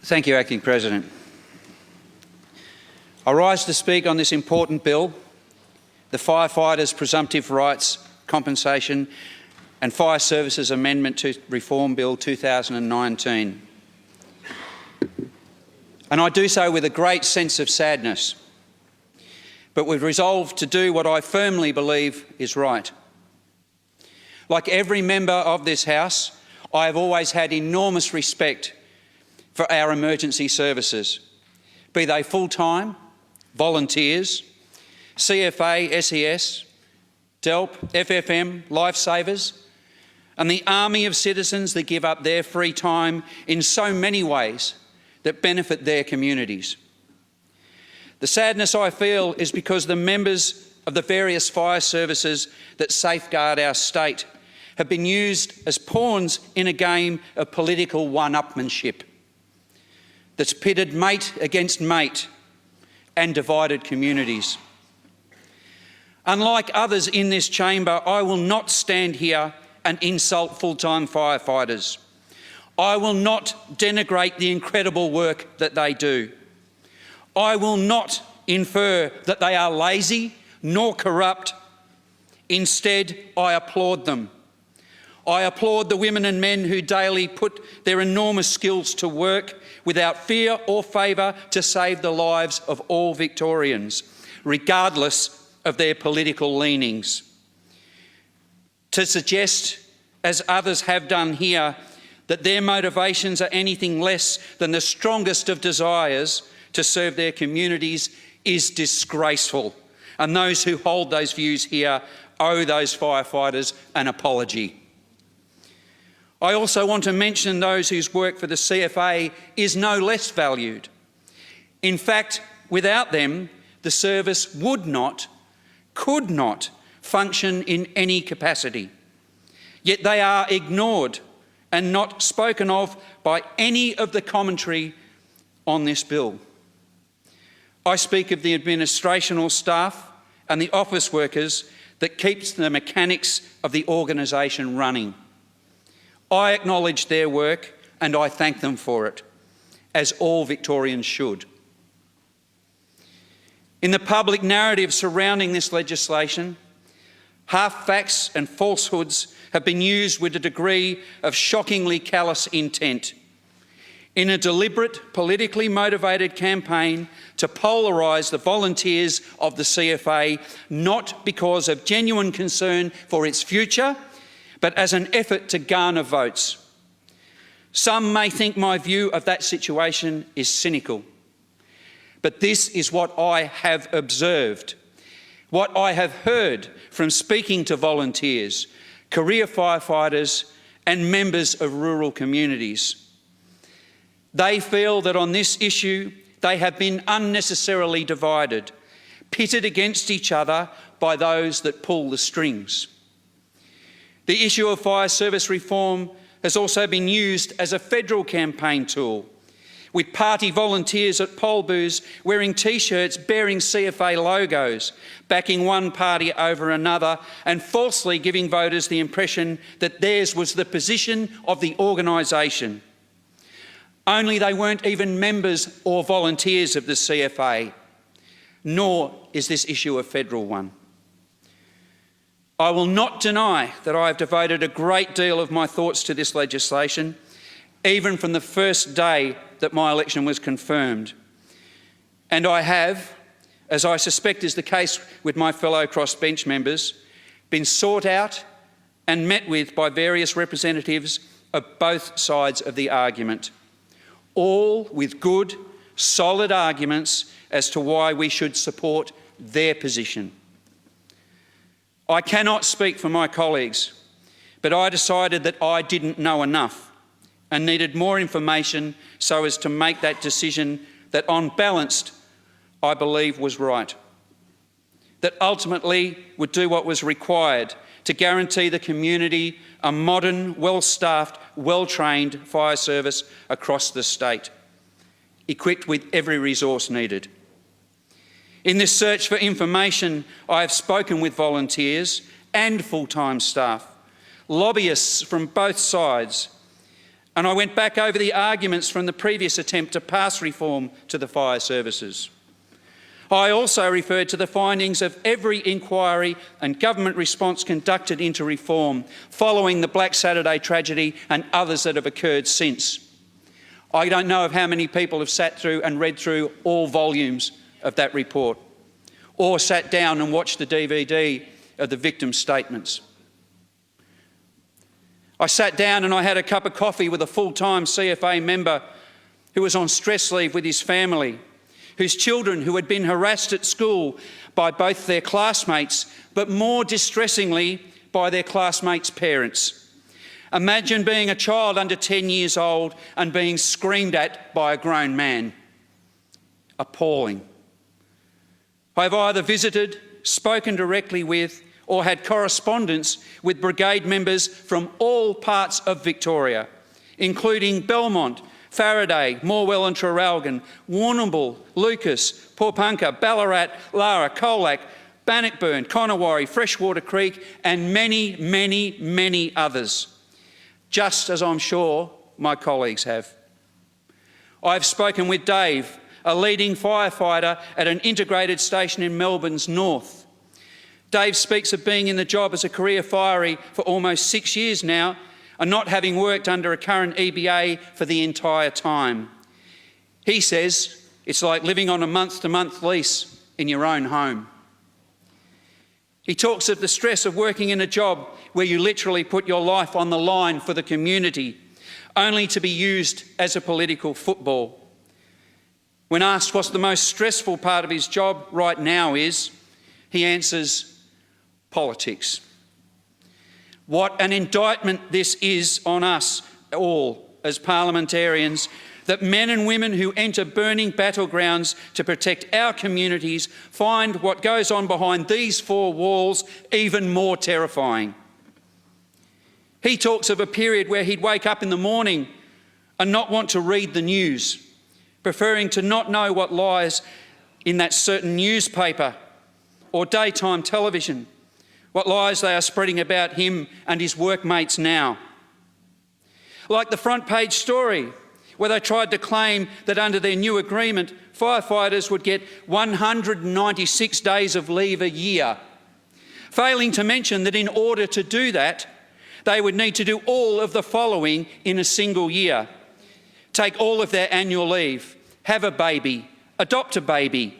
Thank you, Acting President. I rise to speak on this important bill, the Firefighters' Presumptive Rights Compensation and Fire Services Amendment to Reform Bill 2019. And I do so with a great sense of sadness, but with resolve to do what I firmly believe is right. Like every member of this House, I have always had enormous respect for our emergency services, be they full-time, volunteers, CFA, SES, DELP, FFM, Lifesavers, and the army of citizens that give up their free time in so many ways that benefit their communities. The sadness I feel is because the members of the various fire services that safeguard our state have been used as pawns in a game of political one-upmanship that's pitted mate against mate and divided communities. Unlike others in this chamber, I will not stand here and insult full-time firefighters. I will not denigrate the incredible work that they do. I will not infer that they are lazy nor corrupt. Instead, I applaud them. I applaud the women and men who daily put their enormous skills to work without fear or favour to save the lives of all Victorians, regardless of their political leanings. To suggest, as others have done here, that their motivations are anything less than the strongest of desires to serve their communities is disgraceful, and those who hold those views here owe those firefighters an apology. I also want to mention those whose work for the CFA is no less valued. In fact, without them, the service would not, could not function in any capacity. Yet they are ignored and not spoken of by any of the commentary on this bill. I speak of the administrational staff and the office workers that keeps the mechanics of the organisation running. I acknowledge their work and I thank them for it, as all Victorians should. In the public narrative surrounding this legislation, half-facts and falsehoods have been used with a degree of shockingly callous intent in a deliberate, politically motivated campaign to polarise the volunteers of the CFA, not because of genuine concern for its future, but as an effort to garner votes. Some may think my view of that situation is cynical, but this is what I have observed, what I have heard from speaking to volunteers, career firefighters and members of rural communities. They feel that on this issue they have been unnecessarily divided, pitted against each other by those that pull the strings. The issue of fire service reform has also been used as a federal campaign tool, with party volunteers at poll booths wearing T-shirts bearing CFA logos, backing one party over another and falsely giving voters the impression that theirs was the position of the organisation. Only they weren't even members or volunteers of the CFA, nor is this issue a federal one. I will not deny that I have devoted a great deal of my thoughts to this legislation, even from the first day that my election was confirmed. And I have, as I suspect is the case with my fellow crossbench members, been sought out and met with by various representatives of both sides of the argument, all with good, solid arguments as to why we should support their position. I cannot speak for my colleagues, but I decided that I didn't know enough and needed more information so as to make that decision that, on balance, I believe was right. That ultimately would do what was required to guarantee the community a modern, well-staffed, well-trained fire service across the state, equipped with every resource needed. In this search for information, I have spoken with volunteers and full-time staff, lobbyists from both sides, and I went back over the arguments from the previous attempt to pass reform to the fire services. I also referred to the findings of every inquiry and government response conducted into reform following the Black Saturday tragedy and others that have occurred since. I don't know of how many people have sat through and read through all volumes of that report, or sat down and watched the DVD of the victims' statements. I sat down and I had a cup of coffee with a full-time CFA member who was on stress leave with his family, whose children who had been harassed at school by both their classmates, but more distressingly by their classmates' parents. Imagine being a child under 10 years old and being screamed at by a grown man. Appalling. I've either visited, spoken directly with, or had correspondence with brigade members from all parts of Victoria, including Belmont, Faraday, Morwell and Traralgon, Warrnambool, Lucas, Porepunkah, Ballarat, Lara, Colac, Bannockburn, Conowari, Freshwater Creek and many, many, many others, just as I'm sure my colleagues have. I've spoken with Dave, a leading firefighter at an integrated station in Melbourne's north. Dave speaks of being in the job as a career firey for almost 6 years now and not having worked under a current EBA for the entire time. He says it's like living on a month-to-month lease in your own home. He talks of the stress of working in a job where you literally put your life on the line for the community, only to be used as a political football. When asked what's the most stressful part of his job right now is, he answers, politics. What an indictment this is on us all as parliamentarians, that men and women who enter burning battlegrounds to protect our communities find what goes on behind these four walls even more terrifying. He talks of a period where he'd wake up in the morning and not want to read the news, preferring to not know what lies in that certain newspaper or daytime television, what lies they are spreading about him and his workmates now. Like the front page story, where they tried to claim that under their new agreement, firefighters would get 196 days of leave a year, failing to mention that in order to do that, they would need to do all of the following in a single year: take all of their annual leave, have a baby, adopt a baby,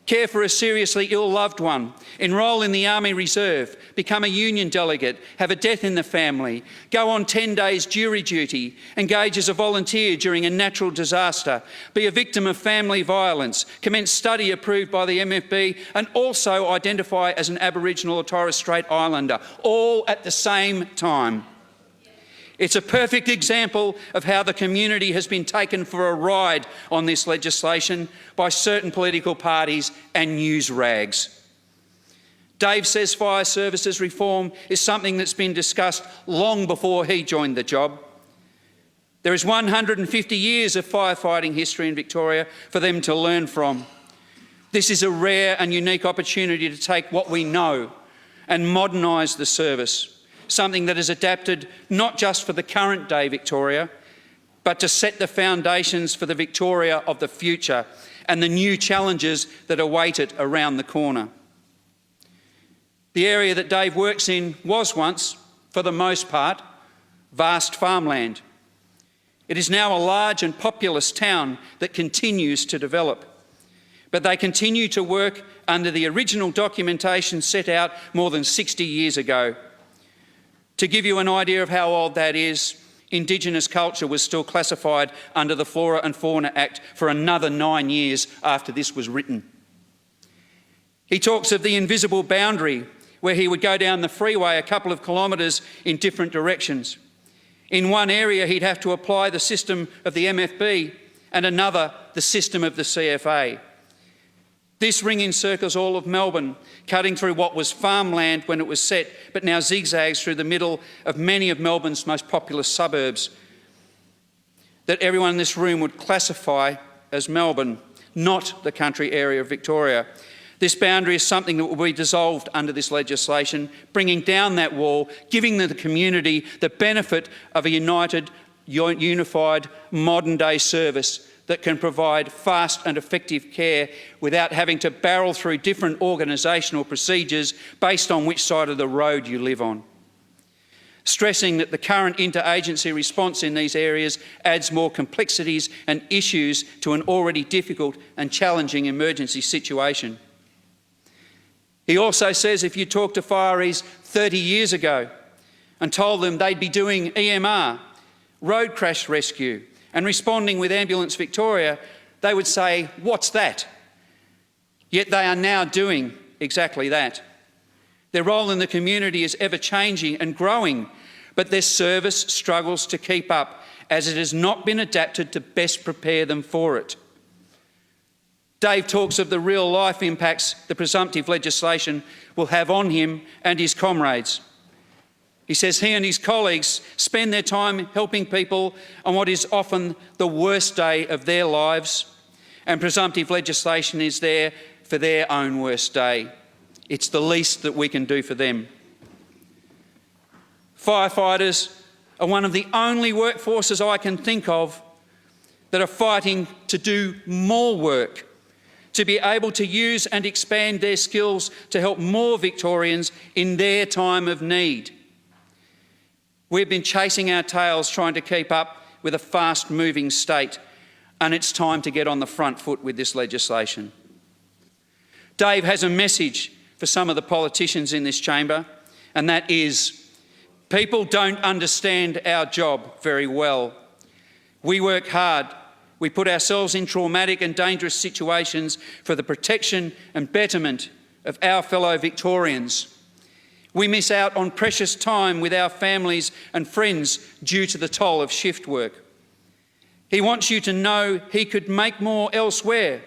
care for a seriously ill loved one, enrol in the Army Reserve, become a union delegate, have a death in the family, go on 10 days jury duty, engage as a volunteer during a natural disaster, be a victim of family violence, commence study approved by the MFB, and also identify as an Aboriginal or Torres Strait Islander, all at the same time. It's a perfect example of how the community has been taken for a ride on this legislation by certain political parties and news rags. Dave says fire services reform is something that's been discussed long before he joined the job. There is 150 years of firefighting history in Victoria for them to learn from. This is a rare and unique opportunity to take what we know and modernise the service, something that is adapted not just for the current day Victoria, but to set the foundations for the Victoria of the future and the new challenges that await it around the corner. The area that Dave works in was once, for the most part, vast farmland. It is now a large and populous town that continues to develop. But they continue to work under the original documentation set out more than 60 years ago. To give you an idea of how old that is, Indigenous culture was still classified under the Flora and Fauna Act for another 9 years after this was written. He talks of the invisible boundary, where he would go down the freeway a couple of kilometres in different directions. In one area, he'd have to apply the system of the MFB and another, the system of the CFA. This ring encircles all of Melbourne, cutting through what was farmland when it was set, but now zigzags through the middle of many of Melbourne's most populous suburbs, that everyone in this room would classify as Melbourne, not the country area of Victoria. This boundary is something that will be dissolved under this legislation, bringing down that wall, giving the community the benefit of a united unified, modern-day service that can provide fast and effective care without having to barrel through different organisational procedures based on which side of the road you live on. Stressing that the current interagency response in these areas adds more complexities and issues to an already difficult and challenging emergency situation. He also says if you talk to fireys 30 years ago and told them they'd be doing EMR, road crash rescue, and responding with Ambulance Victoria, they would say, "What's that?" Yet they are now doing exactly that. Their role in the community is ever-changing and growing, but their service struggles to keep up as it has not been adapted to best prepare them for it. Dave talks of the real-life impacts the presumptive legislation will have on him and his comrades. He says he and his colleagues spend their time helping people on what is often the worst day of their lives, and presumptive legislation is there for their own worst day. It's the least that we can do for them. Firefighters are one of the only workforces I can think of that are fighting to do more work, to be able to use and expand their skills to help more Victorians in their time of need. We've been chasing our tails trying to keep up with a fast-moving state, and it's time to get on the front foot with this legislation. Dave has a message for some of the politicians in this chamber, and that is, people don't understand our job very well. We work hard. We put ourselves in traumatic and dangerous situations for the protection and betterment of our fellow Victorians. We miss out on precious time with our families and friends due to the toll of shift work. He wants you to know he could make more elsewhere,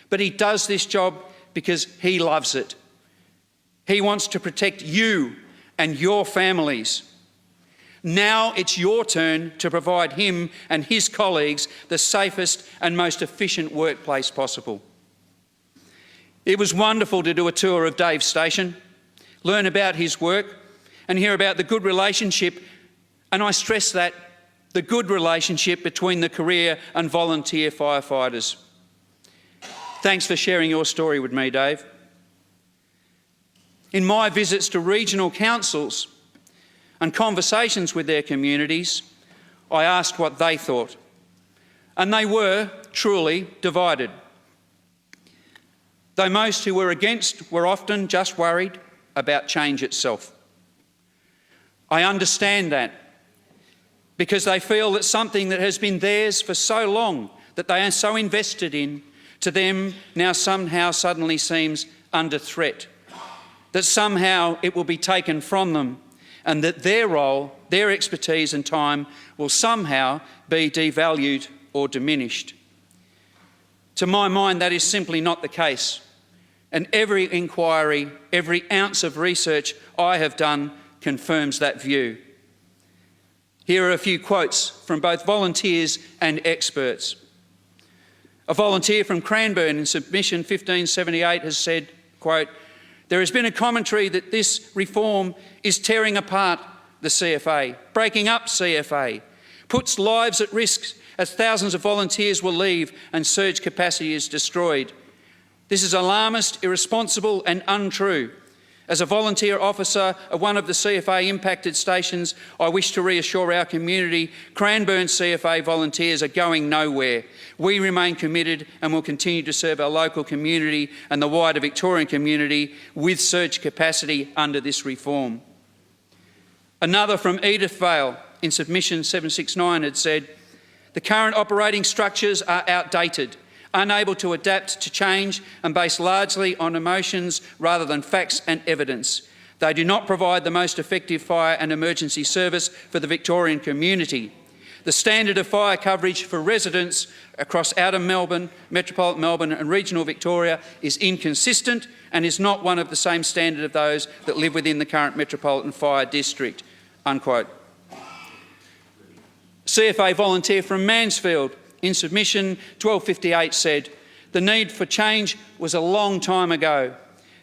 but he does this job because he loves it. He wants to protect you and your families. Now it's your turn to provide him and his colleagues the safest and most efficient workplace possible. It was wonderful to do a tour of Dave's station, learn about his work and hear about the good relationship, and I stress that, the good relationship between the career and volunteer firefighters. Thanks for sharing your story with me, Dave. In my visits to regional councils and conversations with their communities, I asked what they thought, and they were truly divided. Though most who were against were often just worried about change itself. I understand that because they feel that something that has been theirs for so long, that they are so invested in, to them now somehow suddenly seems under threat, that somehow it will be taken from them and that their role, their expertise and time will somehow be devalued or diminished. To my mind, that is simply not the case. And every inquiry, every ounce of research I have done confirms that view. Here are a few quotes from both volunteers and experts. A volunteer from Cranbourne in submission 1578 has said, quote, "There has been a commentary that this reform is tearing apart the CFA, breaking up CFA, puts lives at risk as thousands of volunteers will leave and surge capacity is destroyed. This is alarmist, irresponsible and untrue. As a volunteer officer of one of the CFA impacted stations, I wish to reassure our community, Cranbourne CFA volunteers are going nowhere. We remain committed and will continue to serve our local community and the wider Victorian community with surge capacity under this reform." Another from Edith Vale in submission 769 had said, "The current operating structures are outdated, unable to adapt to change and based largely on emotions rather than facts and evidence. They do not provide the most effective fire and emergency service for the Victorian community. The standard of fire coverage for residents across outer Melbourne, metropolitan Melbourne and regional Victoria is inconsistent and is not one of the same standard of those that live within the current metropolitan fire district." Unquote. CFA volunteer from Mansfield in submission 1258 said, "The need for change was a long time ago.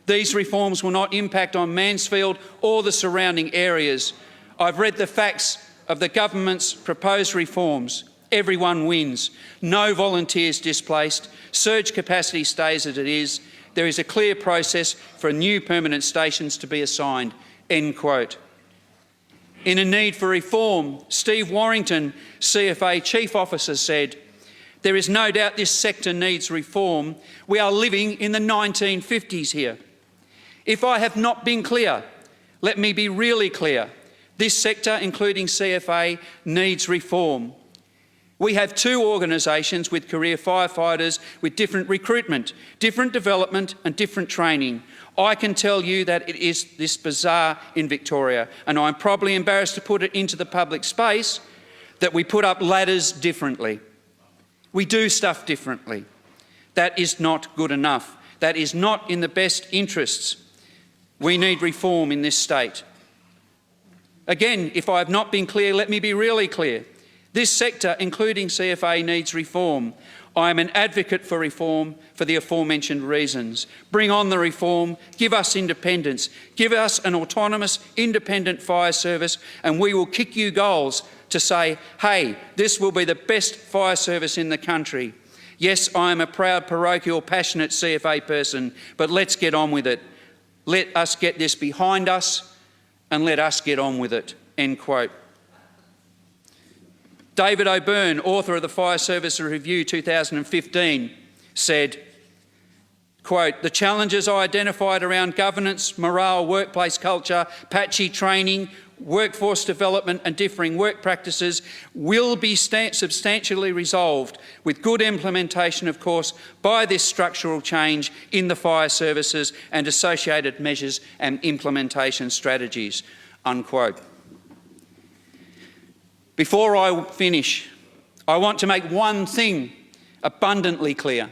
These reforms will not impact on Mansfield or the surrounding areas. I've read the facts of the government's proposed reforms, everyone wins. No volunteers displaced. Surge capacity stays as it is. There is a clear process for new permanent stations to be assigned." End quote. In a need for reform, Steve Warrington, CFA Chief Officer, said, "There is no doubt this sector needs reform. We are living in the 1950s here. If I have not been clear, let me be really clear. This sector, including CFA, needs reform. We have two organisations with career firefighters with different recruitment, different development and different training. I can tell you that it is this bizarre in Victoria, and I'm probably embarrassed to put it into the public space, that we put up ladders differently. We do stuff differently. That is not good enough. That is not in the best interests. We need reform in this state." Again, if I have not been clear, let me be really clear. This sector, including CFA, needs reform. I am an advocate for reform for the aforementioned reasons. Bring on the reform, give us independence, give us an autonomous, independent fire service, and we will kick you goals to say, hey, this will be the best fire service in the country. Yes, I am a proud, parochial, passionate CFA person, but let's get on with it. Let us get this behind us and let us get on with it. End quote. David O'Byrne, author of the Fire Service Review 2015, said, quote, "The challenges I identified around governance, morale, workplace culture, patchy training, workforce development and differing work practices will be substantially resolved with good implementation, of course, by this structural change in the fire services and associated measures and implementation strategies." Unquote. Before I finish, I want to make one thing abundantly clear.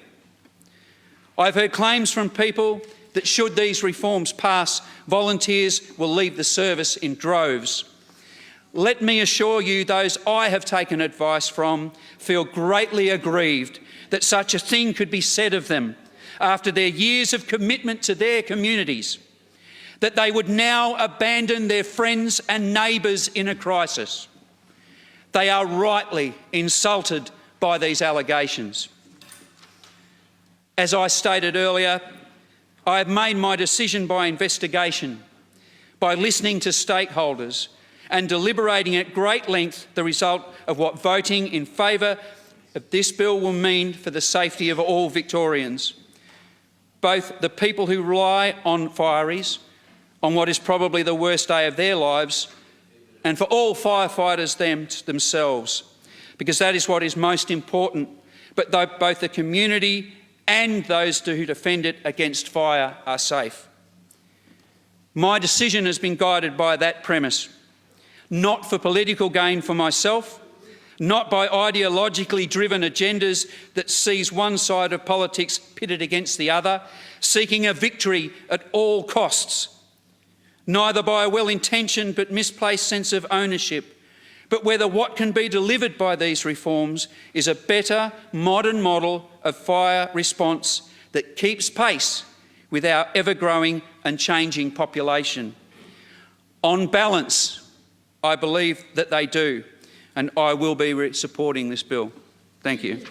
I've heard claims from people that should these reforms pass, volunteers will leave the service in droves. Let me assure you, those I have taken advice from feel greatly aggrieved that such a thing could be said of them after their years of commitment to their communities, that they would now abandon their friends and neighbours in a crisis. They are rightly insulted by these allegations. As I stated earlier, I have made my decision by investigation, by listening to stakeholders and deliberating at great length the result of what voting in favour of this bill will mean for the safety of all Victorians, both the people who rely on fireys on what is probably the worst day of their lives, and for all firefighters themselves, because that is what is most important, but both the community and those who defend it against fire are safe. My decision has been guided by that premise, not for political gain for myself, not by ideologically driven agendas that sees one side of politics pitted against the other, seeking a victory at all costs, neither by a well-intentioned but misplaced sense of ownership, but whether what can be delivered by these reforms is a better modern model of fire response that keeps pace with our ever-growing and changing population. On balance, I believe that they do, and I will be supporting this bill. Thank you.